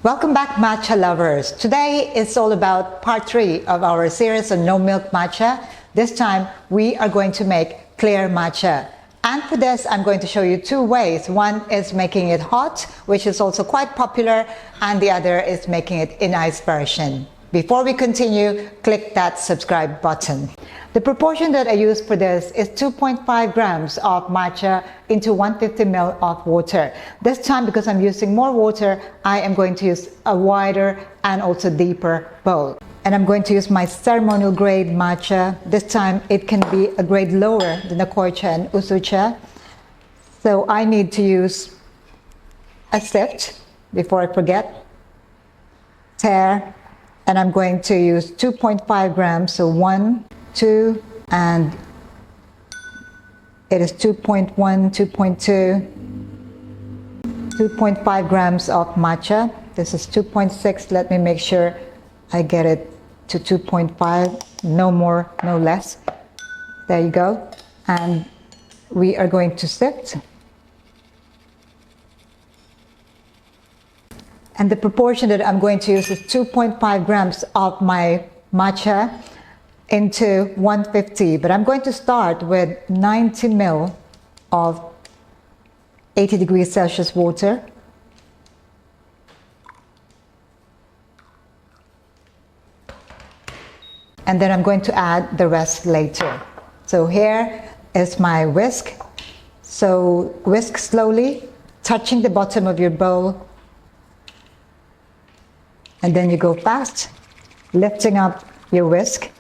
Welcome back, matcha lovers. Today is all about part 3 of our series on no milk matcha. This time we are going to make clear matcha. And for this, I'm going to show you 2 ways. One is making it hot, which is also quite popular, and the other is making it in ice version. Before we continue, click that subscribe button. The proportion that I use for this is 2.5 grams of matcha into 150 ml of water. This time, because I'm using more water, I am going to use a wider and also deeper bowl. And I'm going to use my ceremonial grade matcha. This time it can be a grade lower than the koicha and usucha. So I need to use a sift before I forget. Tear. And I'm going to use 2.5 grams, so 1, 2, and it is 2.1, 2.2, 2.5 grams of matcha. This is 2.6. Let me make sure I get it to 2.5, no more, no less. There you go. And we are going to sift. And the proportion that I'm going to use is 2.5 grams of my matcha into 150. But I'm going to start with 90 ml of 80 degrees Celsius water. And then I'm going to add the rest later. So here is my whisk. So whisk slowly, touching the bottom of your bowl. And then you go fast, lifting up your whisk.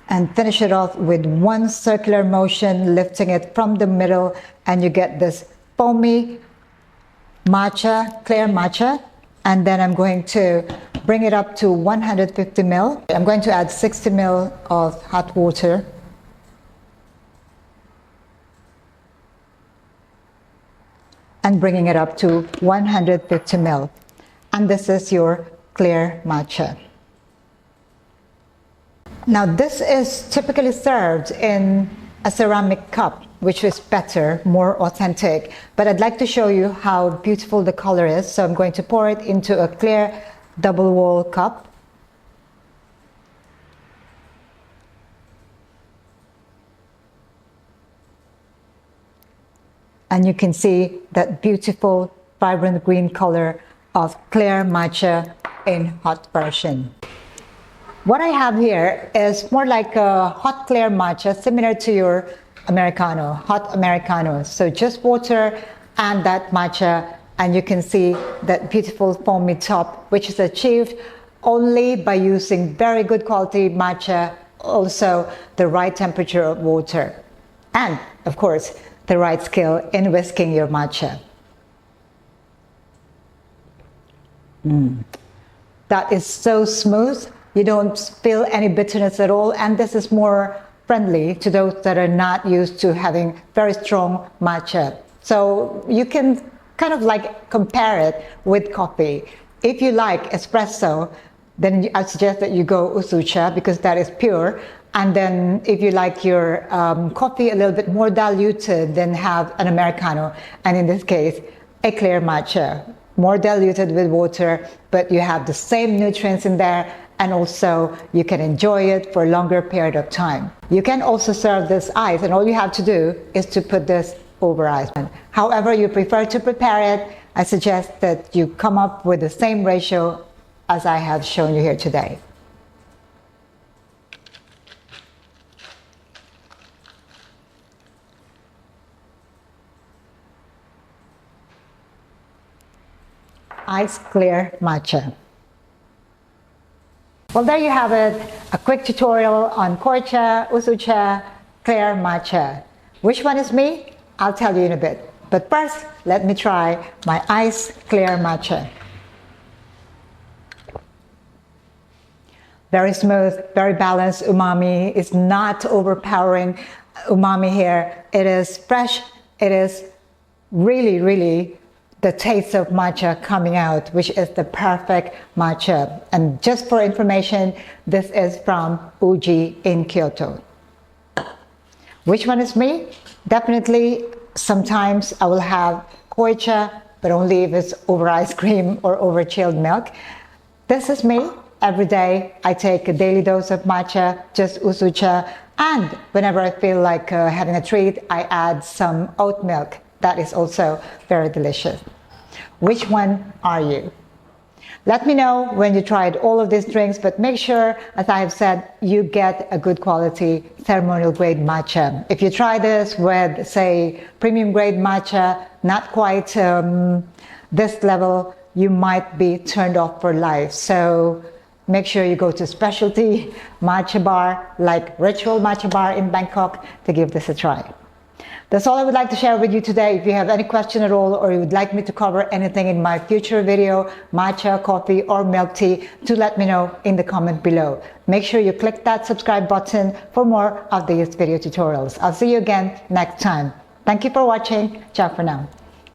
And finish it off with one circular motion, lifting it from the middle, and you get this foamy matcha, clear matcha. And then I'm going to bring it up to 150 ml. I'm going to add 60 ml of hot water. And bringing it up to 150 ml. And this is your clear matcha. Now this is typically served in a ceramic cup, which is better, more authentic. But I'd like to show you how beautiful the color is. So I'm going to pour it into a clear double wall cup. And you can see that beautiful, vibrant green color of clear matcha in hot version. What I have here is more like a hot clear matcha, similar to your Americano, hot Americano. So just water and that matcha, and you can see that beautiful foamy top, which is achieved only by using very good quality matcha, also the right temperature of water, and of course, the right skill in whisking your matcha. That is so smooth. You don't feel any bitterness at all, and this is more friendly to those that are not used to having very strong matcha. So you can kind of like compare it with coffee. If you like espresso, then I suggest that you go usucha because that is pure. And then if you like your coffee a little bit more diluted, then have an Americano. And in this case, a clear matcha, more diluted with water, but you have the same nutrients in there, and also you can enjoy it for a longer period of time. You can also serve this ice, and all you have to do is to put this over ice. However you prefer to prepare it, I suggest that you come up with the same ratio as I have shown you here today. Ice clear matcha. Well, there you have it, a quick tutorial on koicha, usucha, clear matcha. Which one is me? I'll tell you in a bit. But first, let me try my ice clear matcha. Very smooth, very balanced umami. It's not overpowering umami here. It is fresh. It is really, really the taste of matcha coming out, which is the perfect matcha. And just for information, this is from Uji in Kyoto. Which one is me? Definitely Sometimes I will have kombucha, but only if it's over ice cream or over chilled milk. This is me. Every day I take a daily dose of matcha, just usucha, and whenever I feel like having a treat, I add some oat milk. That is also very delicious. Which one are you? Let me know when you tried all of these drinks, but make sure, as I have said, you get a good quality ceremonial grade matcha. If you try this with, say, premium grade matcha, not quite this level, you might be turned off for life. So make sure you go to specialty matcha bar like Ritual Matcha Bar in Bangkok to give this a try. That's all I would like to share with you today. If you have any question at all, or you would like me to cover anything in my future video, matcha, coffee, or milk tea, do let me know in the comment below. Make sure you click that subscribe button for more of these video tutorials. I'll see you again next time. Thank you for watching. Ciao for now.